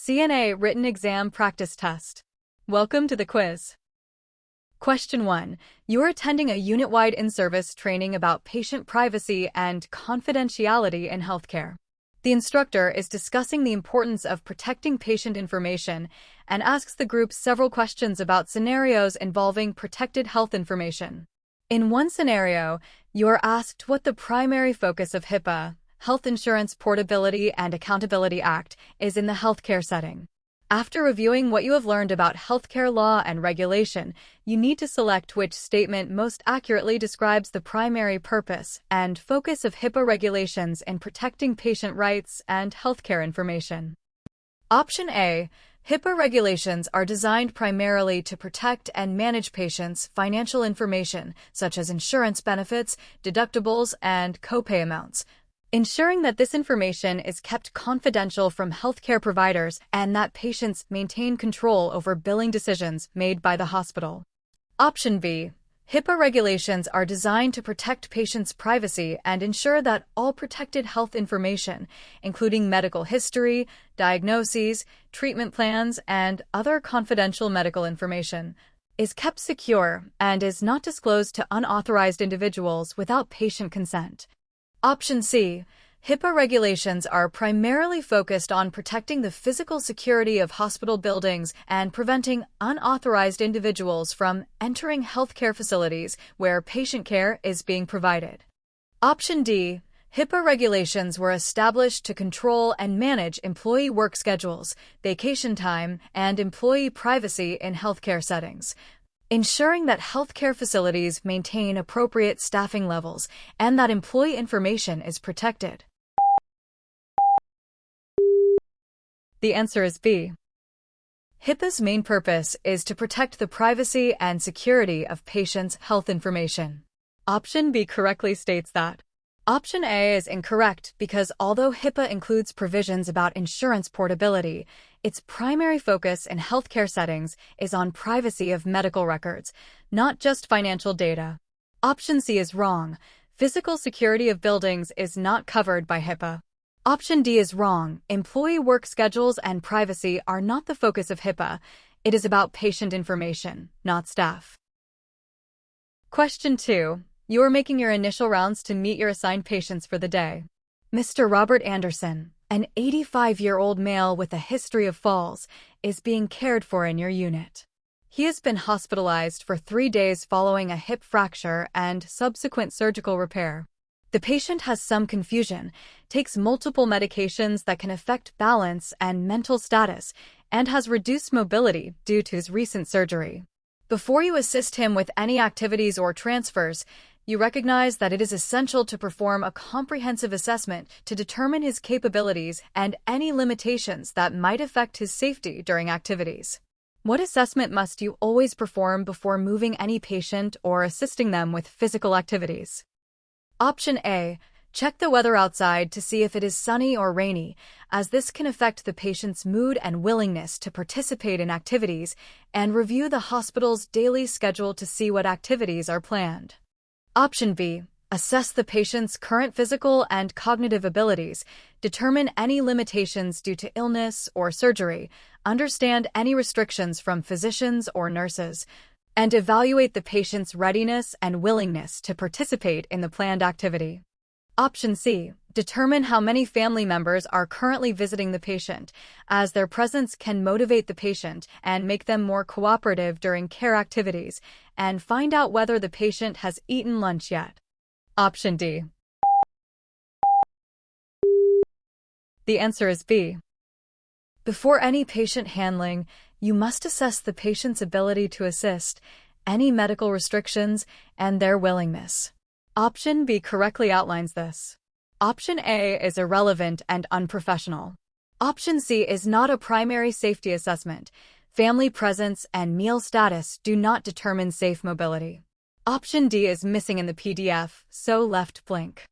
CNA Written Exam Practice Test. Welcome to the quiz. Question 1. You are attending a unit-wide in-service training about patient privacy and confidentiality in healthcare. The instructor is discussing the importance of protecting patient information and asks the group several questions about scenarios involving protected health information. In one scenario, you are asked what the primary focus of HIPAA, Health Insurance Portability and Accountability Act, is in the healthcare setting. After reviewing what you have learned about healthcare law and regulation, you need to select which statement most accurately describes the primary purpose and focus of HIPAA regulations in protecting patient rights and healthcare information. Option A. HIPAA regulations are designed primarily to protect and manage patients' financial information, such as insurance benefits, deductibles, and copay amounts, ensuring that this information is kept confidential from healthcare providers and that patients maintain control over billing decisions made by the hospital. Option B. HIPAA regulations are designed to protect patients' privacy and ensure that all protected health information, including medical history, diagnoses, treatment plans, and other confidential medical information, is kept secure and is not disclosed to unauthorized individuals without patient consent. Option C. HIPAA regulations are primarily focused on protecting the physical security of hospital buildings and preventing unauthorized individuals from entering healthcare facilities where patient care is being provided. Option D. HIPAA regulations were established to control and manage employee work schedules, vacation time, and employee privacy in healthcare settings, ensuring that healthcare facilities maintain appropriate staffing levels and that employee information is protected. The answer is B. HIPAA's main purpose is to protect the privacy and security of patients' health information. Option B correctly states that. Option A is incorrect because although HIPAA includes provisions about insurance portability, its primary focus in healthcare settings is on privacy of medical records, not just financial data. Option C is wrong. Physical security of buildings is not covered by HIPAA. Option D is wrong. Employee work schedules and privacy are not the focus of HIPAA. It is about patient information, not staff. Question 2. You are making your initial rounds to meet your assigned patients for the day. Mr. Robert Anderson, an 85-year-old male with a history of falls, is being cared for in your unit. He has been hospitalized for 3 days following a hip fracture and subsequent surgical repair. The patient has some confusion, takes multiple medications that can affect balance and mental status, and has reduced mobility due to his recent surgery. Before you assist him with any activities or transfers, you recognize that it is essential to perform a comprehensive assessment to determine his capabilities and any limitations that might affect his safety during activities. What assessment must you always perform before moving any patient or assisting them with physical activities? Option A. Check the weather outside to see if it is sunny or rainy, as this can affect the patient's mood and willingness to participate in activities, and review the hospital's daily schedule to see what activities are planned. Option B. Assess the patient's current physical and cognitive abilities, determine any limitations due to illness or surgery, understand any restrictions from physicians or nurses, and evaluate the patient's readiness and willingness to participate in the planned activity. Option C. Determine how many family members are currently visiting the patient, as their presence can motivate the patient and make them more cooperative during care activities, and find out whether the patient has eaten lunch yet. Option D. The answer is B. Before any patient handling, you must assess the patient's ability to assist, any medical restrictions, and their willingness. Option B correctly outlines this. Option A is irrelevant and unprofessional. Option C is not a primary safety assessment. Family presence and meal status do not determine safe mobility. Option D is missing in the PDF, so left blank.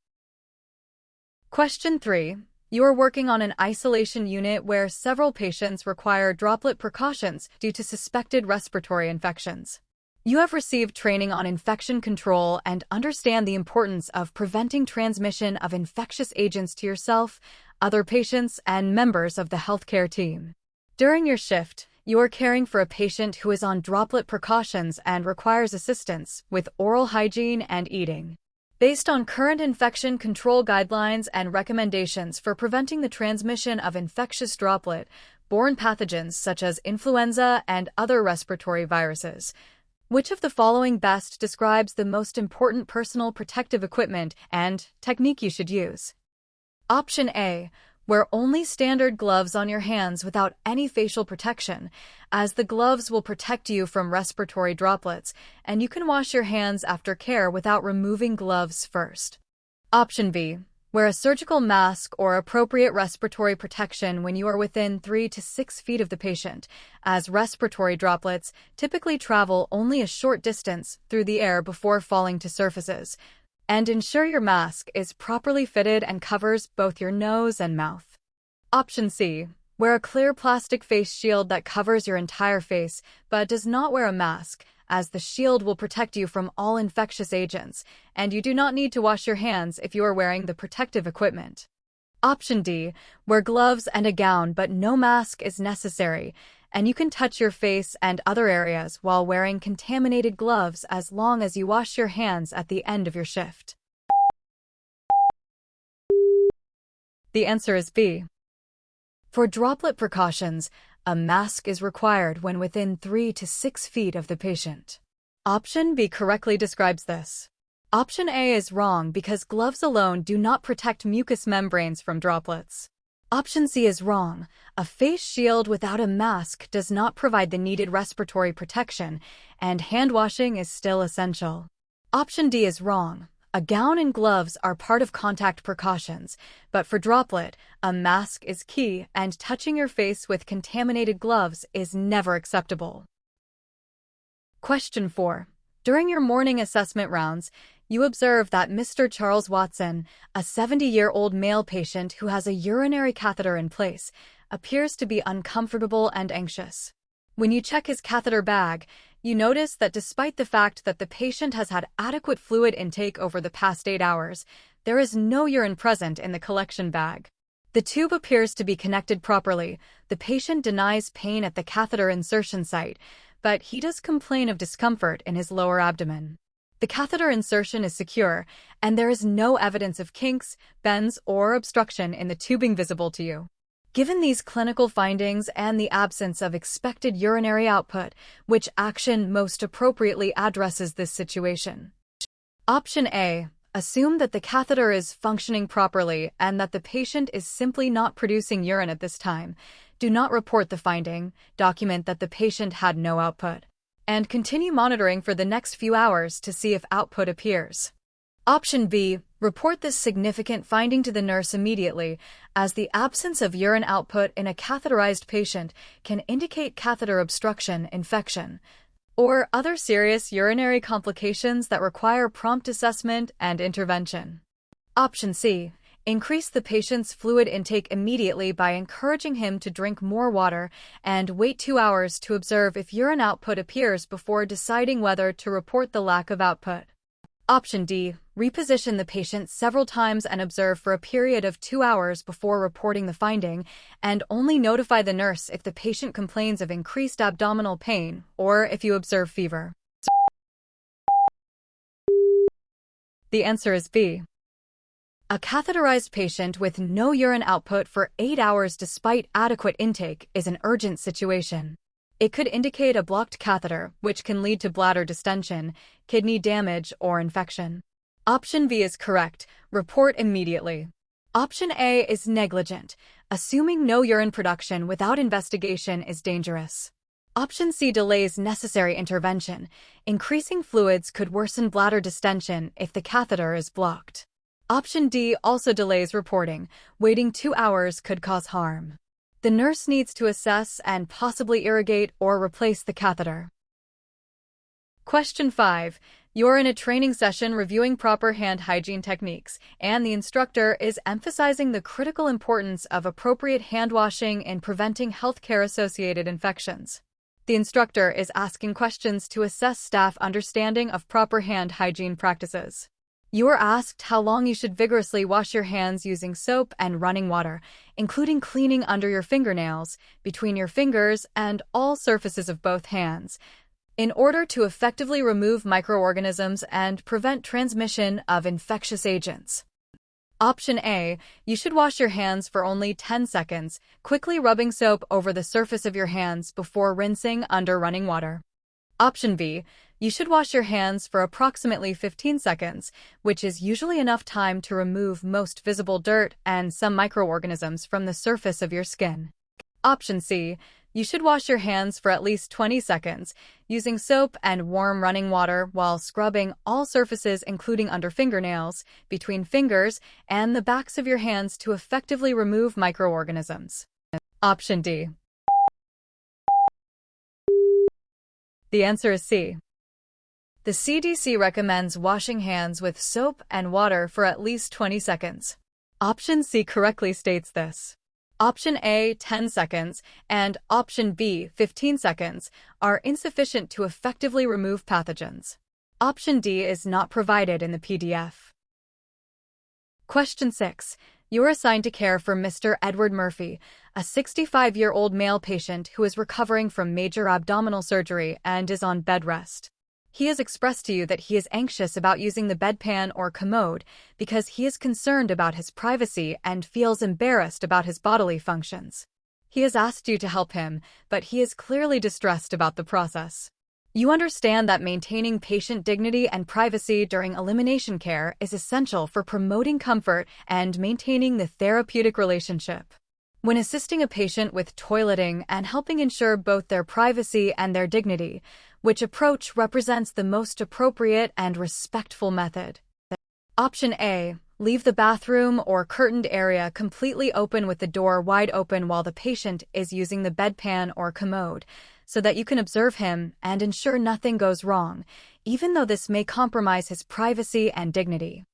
Question 3. You are working on an isolation unit where several patients require droplet precautions due to suspected respiratory infections. You have received training on infection control and understand the importance of preventing transmission of infectious agents to yourself, other patients, and members of the healthcare team. During your shift, you are caring for a patient who is on droplet precautions and requires assistance with oral hygiene and eating. Based on current infection control guidelines and recommendations for preventing the transmission of infectious droplet-borne pathogens such as influenza and other respiratory viruses, which of the following best describes the most important personal protective equipment and technique you should use? Option A. Wear only standard gloves on your hands without any facial protection, as the gloves will protect you from respiratory droplets, and you can wash your hands after care without removing gloves first. Option B. Wear a surgical mask or appropriate respiratory protection when you are within 3 to 6 feet of the patient, as respiratory droplets typically travel only a short distance through the air before falling to surfaces. And ensure your mask is properly fitted and covers both your nose and mouth. Option C. Wear a clear plastic face shield that covers your entire face, but does not wear a mask, as the shield will protect you from all infectious agents, and you do not need to wash your hands if you are wearing the protective equipment. Option D. Wear gloves and a gown, but no mask is necessary, and you can touch your face and other areas while wearing contaminated gloves as long as you wash your hands at the end of your shift. The answer is B. For droplet precautions, a mask is required when within 3 to 6 feet of the patient. Option B correctly describes this. Option A is wrong because gloves alone do not protect mucous membranes from droplets. Option C is wrong. A face shield without a mask does not provide the needed respiratory protection, and hand washing is still essential. Option D is wrong. A gown and gloves are part of contact precautions, but for droplet, a mask is key, and touching your face with contaminated gloves is never acceptable. Question 4. During your morning assessment rounds, you observe that Mr. Charles Watson, a 70-year-old male patient who has a urinary catheter in place, appears to be uncomfortable and anxious. When you check his catheter bag, you notice that despite the fact that the patient has had adequate fluid intake over the past 8 hours, there is no urine present in the collection bag. The tube appears to be connected properly. The patient denies pain at the catheter insertion site, but he does complain of discomfort in his lower abdomen. The catheter insertion is secure, and there is no evidence of kinks, bends, or obstruction in the tubing visible to you. Given these clinical findings and the absence of expected urinary output, which action most appropriately addresses this situation? Option A. Assume that the catheter is functioning properly and that the patient is simply not producing urine at this time. Do not report the finding, document that the patient had no output, and continue monitoring for the next few hours to see if output appears. Option B. Report this significant finding to the nurse immediately, as the absence of urine output in a catheterized patient can indicate catheter obstruction, infection, or other serious urinary complications that require prompt assessment and intervention. Option C. Increase the patient's fluid intake immediately by encouraging him to drink more water and wait 2 hours to observe if urine output appears before deciding whether to report the lack of output. Option D. Reposition the patient several times and observe for a period of 2 hours before reporting the finding, and only notify the nurse if the patient complains of increased abdominal pain or if you observe fever. The answer is B. A catheterized patient with no urine output for 8 hours despite adequate intake is an urgent situation. It could indicate a blocked catheter, which can lead to bladder distension, kidney damage, or infection. Option B is correct. Report immediately. Option A is negligent. Assuming no urine production without investigation is dangerous. Option C delays necessary intervention. Increasing fluids could worsen bladder distension if the catheter is blocked. Option D also delays reporting. Waiting 2 hours could cause harm. The nurse needs to assess and possibly irrigate or replace the catheter. Question 5. You're in a training session reviewing proper hand hygiene techniques, and the instructor is emphasizing the critical importance of appropriate hand washing in preventing healthcare-associated infections. The instructor is asking questions to assess staff understanding of proper hand hygiene practices. You are asked how long you should vigorously wash your hands using soap and running water, including cleaning under your fingernails, between your fingers, and all surfaces of both hands, in order to effectively remove microorganisms and prevent transmission of infectious agents. Option A, you should wash your hands for only 10 seconds, quickly rubbing soap over the surface of your hands before rinsing under running water. Option B, you should wash your hands for approximately 15 seconds, which is usually enough time to remove most visible dirt and some microorganisms from the surface of your skin. Option C, you should wash your hands for at least 20 seconds, using soap and warm running water while scrubbing all surfaces including under fingernails, between fingers, and the backs of your hands to effectively remove microorganisms. Option D. The answer is C. The CDC recommends washing hands with soap and water for at least 20 seconds. Option C correctly states this. Option A, 10 seconds, and Option B, 15 seconds, are insufficient to effectively remove pathogens. Option D is not provided in the PDF. Question 6. You are assigned to care for Mr. Edward Murphy, a 65-year-old male patient who is recovering from major abdominal surgery and is on bed rest. He has expressed to you that he is anxious about using the bedpan or commode because he is concerned about his privacy and feels embarrassed about his bodily functions. He has asked you to help him, but he is clearly distressed about the process. You understand that maintaining patient dignity and privacy during elimination care is essential for promoting comfort and maintaining the therapeutic relationship. When assisting a patient with toileting and helping ensure both their privacy and their dignity, which approach represents the most appropriate and respectful method? Option A. Leave the bathroom or curtained area completely open with the door wide open while the patient is using the bedpan or commode, so that you can observe him and ensure nothing goes wrong, even though this may compromise his privacy and dignity.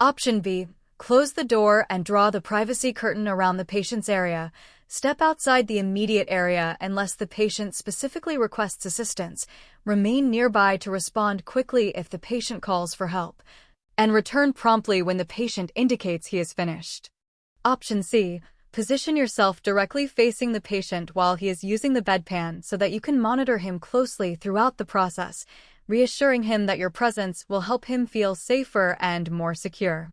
Option B. Close the door and draw the privacy curtain around the patient's area. Step outside the immediate area unless the patient specifically requests assistance. Remain nearby to respond quickly if the patient calls for help, and return promptly when the patient indicates he is finished. Option C. Position yourself directly facing the patient while he is using the bedpan so that you can monitor him closely throughout the process, reassuring him that your presence will help him feel safer and more secure.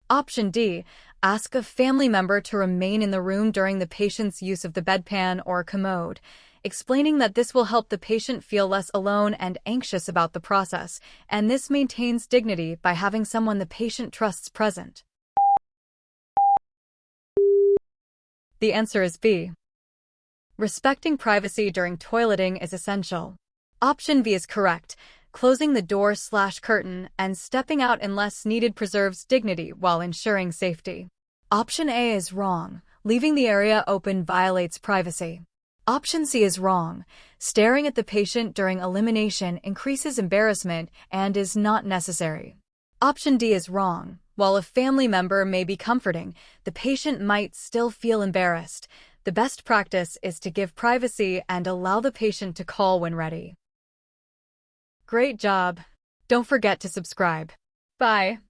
Option D. Ask a family member to remain in the room during the patient's use of the bedpan or commode, explaining that this will help the patient feel less alone and anxious about the process, and this maintains dignity by having someone the patient trusts present. The answer is B. Respecting privacy during toileting is essential. Option B is correct. Closing the door/curtain and stepping out unless needed preserves dignity while ensuring safety. Option A is wrong. Leaving the area open violates privacy. Option C is wrong. Staring at the patient during elimination increases embarrassment and is not necessary. Option D is wrong. While a family member may be comforting, the patient might still feel embarrassed. The best practice is to give privacy and allow the patient to call when ready. Great job! Don't forget to subscribe. Bye!